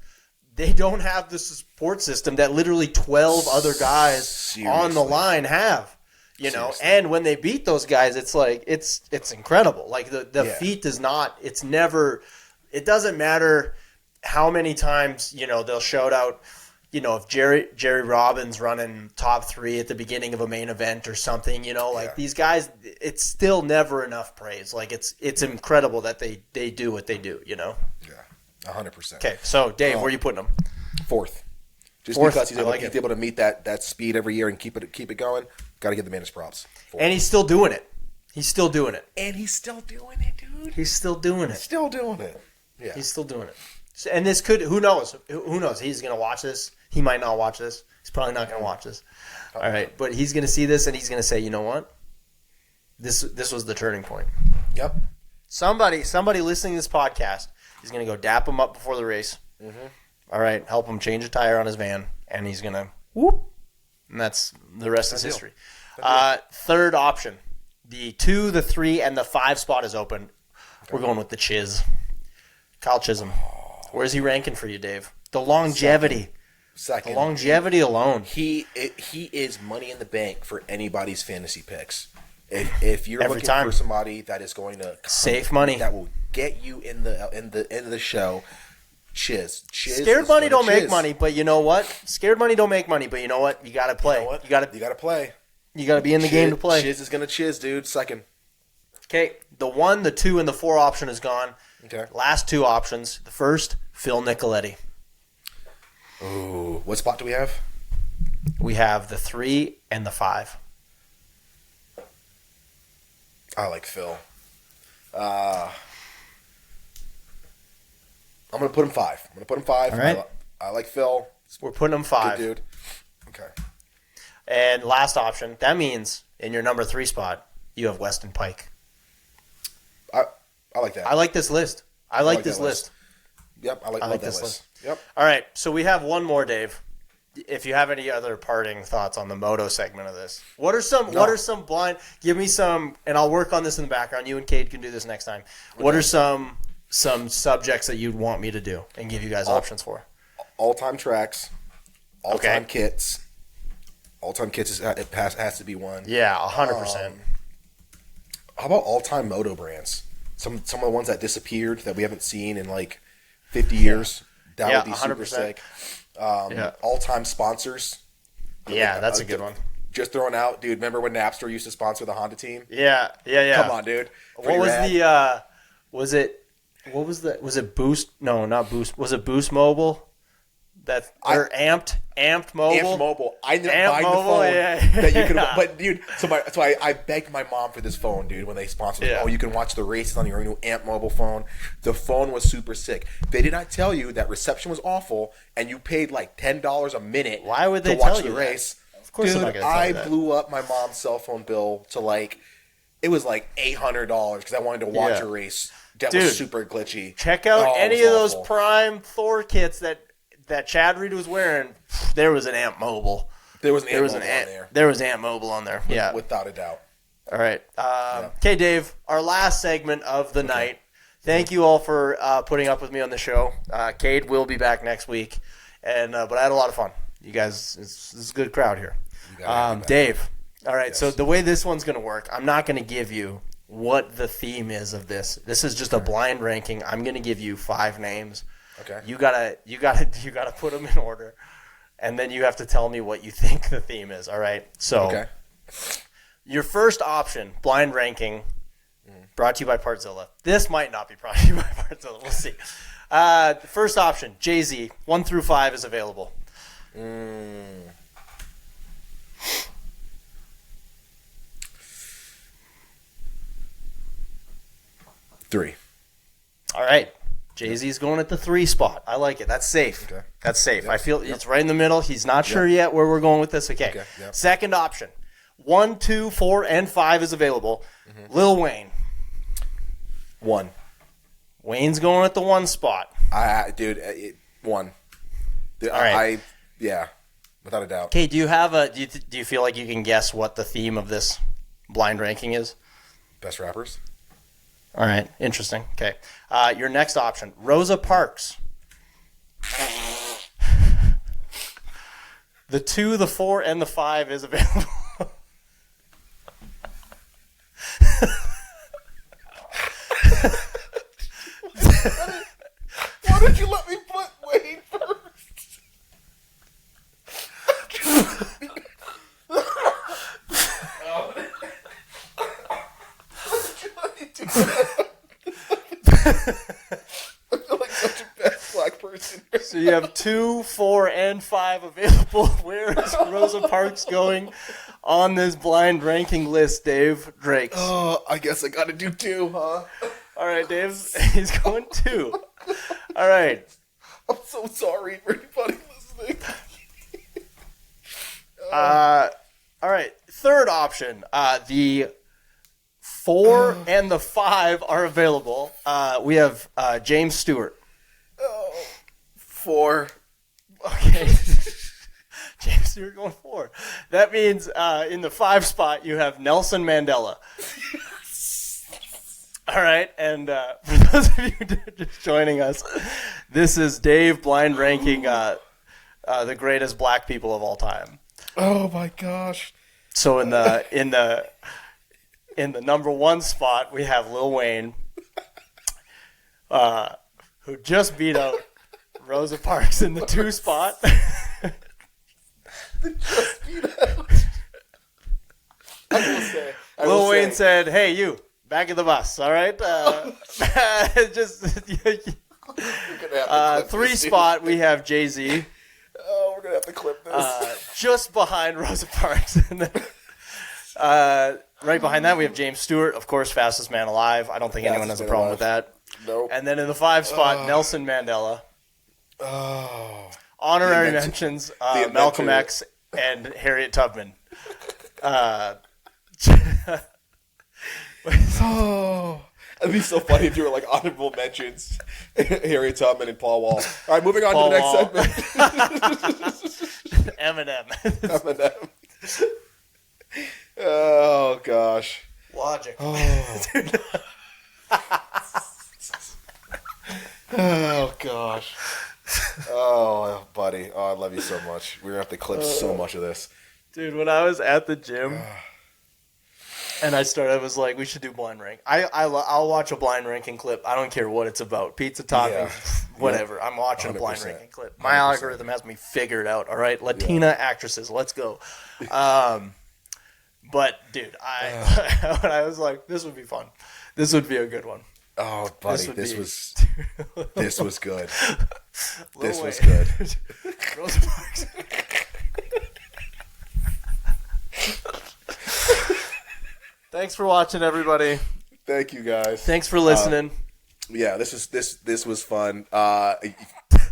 they don't have the support system that literally 12 other guys on the line have. And when they beat those guys, it's like it's incredible. Like the feat does not. It's never. It doesn't matter how many times they'll shout out. If Jerry Robbins running top 3 at the beginning of a main event or something, these guys, it's still never enough praise. Like it's incredible that they do what they do, Yeah, 100%. Okay, so Dave, where are you putting them? 4th. Just Fourth, because he's able to meet that speed every year and keep it going. Got to give the man his props. 4th. And he's still doing it. And he's still doing it, dude. He's still doing it. Still doing it. Yeah. He's still doing it. And this could, who knows? Who knows? He's going to watch this. He might not watch this. He's probably not going to watch this. All right. But he's going to see this and he's going to say, you know what? This was the turning point. Yep. Somebody listening to this podcast is going to go dap him up before the race. Mm-hmm. All right. Help him change a tire on his van. And he's going to whoop. And that's the rest is history. Third option. The 2, the 3, and the 5 spot is open. Okay. We're going with the Chiz. Kyle Chisholm. Where's he ranking for you, Dave? The longevity. Second. The longevity alone. He is money in the bank for anybody's fantasy picks. If you're looking for somebody that is going to save money, that will get you in the end of the show, Chiz. Scared money don't make money, but you know what? Scared money don't make money, but you know what? You got to play. You got to play. You got to be in the game to play. Chiz is going to chiz, dude. Second. Okay, the 1, the 2, and the 4 option is gone. Okay. Last 2 options. The first, Phil Nicoletti. Ooh, what spot do we have? We have the 3 and the 5. I like Phil. I'm going to put him 5. All right. I like Phil. We're putting him 5. Good dude. Okay. And last option, that means in your number 3 spot, you have Weston Pike. I like that. I like this list. I like this list. Yep, I like this list. Yep. All right, so we have one more, Dave. If you have any other parting thoughts on the moto segment of this, what are some blind? Give me some, and I'll work on this in the background. You and Cade can do this next time. Okay. What are some subjects that you'd want me to do and give you guys options for? All-time tracks, all-time kits. All-time kits has to be one. Yeah, 100%. How about all-time moto brands? some of the ones that disappeared that we haven't seen in like 50 years. That would be 100%. super sick. All-time sponsors. Yeah, that's a good one. Just throwing out, dude. Remember when Napster used to sponsor the Honda team? Yeah. Come on, dude. What was the? Was it Boost? No, not Boost. Was it Boost Mobile? Amped Mobile. Amped Mobile. I ended up buying the phone that you could. But dude, so I begged my mom for this phone, dude. When they sponsored it, you can watch the races on your new Amped Mobile phone. The phone was super sick. They did not tell you that reception was awful, and you paid like $10 a minute. Why would they to watch tell you the race? That? Of course, dude, I blew up my mom's cell phone bill to like it was like $800 because I wanted to watch a race that was super glitchy. Check out any of those Prime Thor kits that Chad Reed was wearing. There was an Amp Mobile. There was an Amp Mobile on there. There was Amp Mobile on there. Yeah, without a doubt. All right. Okay, Dave. Our last segment of the night. Thank you all for putting up with me on the show. Cade will be back next week, but I had a lot of fun. You guys, this is a good crowd here. Dave. All right. Yes. So the way this one's going to work, I'm not going to give you what the theme is of this. This is just a blind ranking. I'm going to give you 5 names. Okay. You gotta put them in order, and then you have to tell me what you think the theme is. All right. So, your first option, blind ranking, brought to you by Partzilla. This might not be brought to you by Partzilla. We'll see. The first option, Jay-Z, 1 through 5 is available. 3. All right. Jay-Z's going at the 3 spot. I like it. That's safe. Okay. That's safe. Yep. I feel it's right in the middle. He's not sure yet where we're going with this. Okay. Yep. Second option. 1, 2, 4, and 5 is available. Lil Wayne. 1. Wayne's going at the 1 spot. 1. Dude, all right. Without a doubt. Okay, do you feel like you can guess what the theme of this blind ranking is? Best rappers. All right, interesting. Okay, your next option, Rosa Parks. The 2, the 4, and the 5 is available. Why did you let me put Wayne first? I feel like such a bad black person. So you have 2, 4, and 5 available. Where is Rosa Parks going on this blind ranking list, Dave Drake? Oh, I guess I got to do 2, huh? All right, Dave. He's going 2. All right. I'm so sorry for anybody listening. All right. Third option. The 4 and the 5 are available. We have James Stewart. 4. Okay. James Stewart going 4. That means in the 5 spot you have Nelson Mandela. All right, and for those of you just joining us, this is Dave blind ranking the greatest black people of all time. Oh my gosh! So in the number 1 spot we have Lil Wayne, who just beat out Rosa Parks in the 2 spot. Just beat out. Lil Wayne said, "Hey, you." Back of the bus, all right? Just 3 spot, we have Jay-Z. Oh, we're going to have to clip this. Just behind Rosa Parks. And then, right behind that, we have James Stewart, of course, fastest man alive. I don't think anyone has a problem with that. Nope. And then in the 5 spot, Nelson Mandela. Oh. Honorary mentions, Malcolm X and Harriet Tubman. Oh, it'd be so funny if you were like honorable mentions, Harriet Tubman and Paul Wall. All right, moving on to the next segment. Eminem. Oh gosh. Logic. Oh. Oh gosh. Oh, buddy. Oh, I love you so much. We're gonna have to clip so much of this. Dude, when I was at the gym. And I was like, we should do blind rank. I'll watch a blind ranking clip. I don't care what it's about. Pizza toppings, whatever. I'm watching a blind 100%. ranking clip. My 100%. algorithm has me figured out. All right, Latina actresses, let's go. But dude, I was like, this would be fun. This would be a good one. Oh, buddy, this was good. This was good. Rosa Parks. Thanks for watching, everybody. Thank you, guys. Thanks for listening. Yeah, this was fun.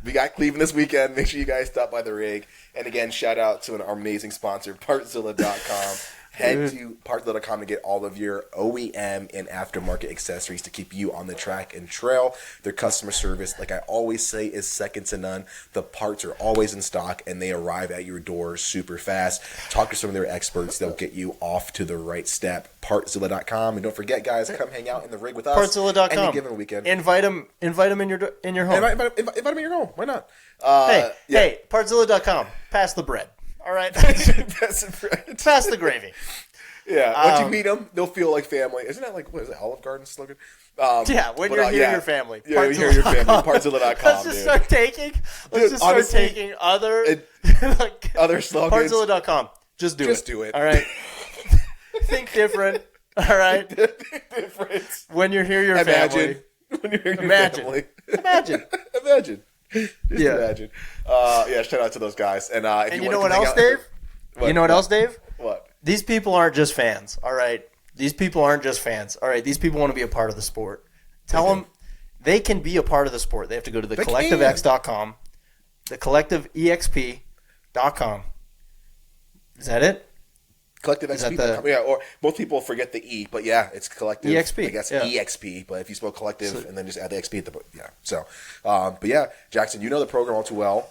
We got Cleveland this weekend. Make sure you guys stop by the rig. And again, shout out to our amazing sponsor, Partzilla.com. Head to Partzilla.com to get all of your OEM and aftermarket accessories to keep you on the track and trail. Their customer service, like I always say, is second to none. The parts are always in stock, and they arrive at your door super fast. Talk to some of their experts. They'll get you off to the right step. Partzilla.com. And don't forget, guys, come hang out in the rig with us. Partzilla.com. Any given weekend. Invite them in your home. Invite them in your home. Why not? Hey, Partzilla.com. Pass the bread. All right. Pass the gravy. Yeah. Once you meet them, they'll feel like family. Isn't that like, what is it, Olive Garden slogan? When you're here, your family. Yeah, you're here, your family. Partzilla.com. Let's just start taking other other slogans. Partzilla.com. Just do it. All right. Think different. All right. Different. When you're here, your family. When you're here, your family. Imagine. Just imagine. Shout out to those guys. And you know what else, Dave? You know what else, Dave? What? These people aren't just fans. All right. These people aren't just fans. All right. These people want to be a part of the sport. Tell them they can be a part of the sport. They have to go to thecollectivex.com, thecollectivexp.com. Is that it? CollectiveXP.com. Yeah, or most people forget the E, but yeah, it's collective. EXP. I guess EXP, but if you spell collective and then just add the XP at the yeah. So, but yeah, Jackson, you know the program all too well.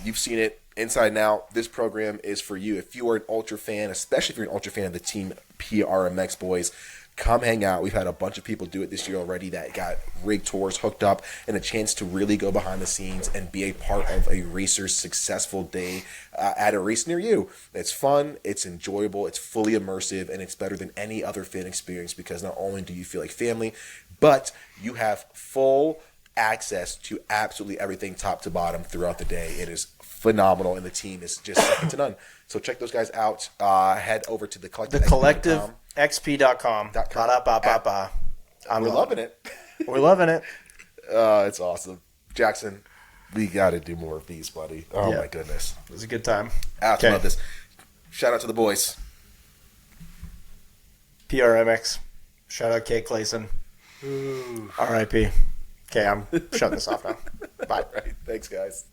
You've seen it inside and out. This program is for you. If you are an ultra fan, especially if you're an ultra fan of the team PRMX boys, come hang out. We've had a bunch of people do it this year already that got rig tours hooked up and a chance to really go behind the scenes and be a part of a racer's successful day at a race near you. It's fun, it's enjoyable, it's fully immersive, and it's better than any other fan experience because not only do you feel like family, but you have full access to absolutely everything top to bottom throughout the day. It is phenomenal, and the team is just second to none. So check those guys out. Head over to the XP.com. We're loving it. We're loving it. It's awesome. Jackson, we got to do more of these, buddy. Oh, my goodness. It was a good time. Absolutely love this. Shout out to the boys. PRMX. Shout out Cade Clason. R.I.P. Okay, I'm shutting this off now. Bye. All right. Thanks, guys.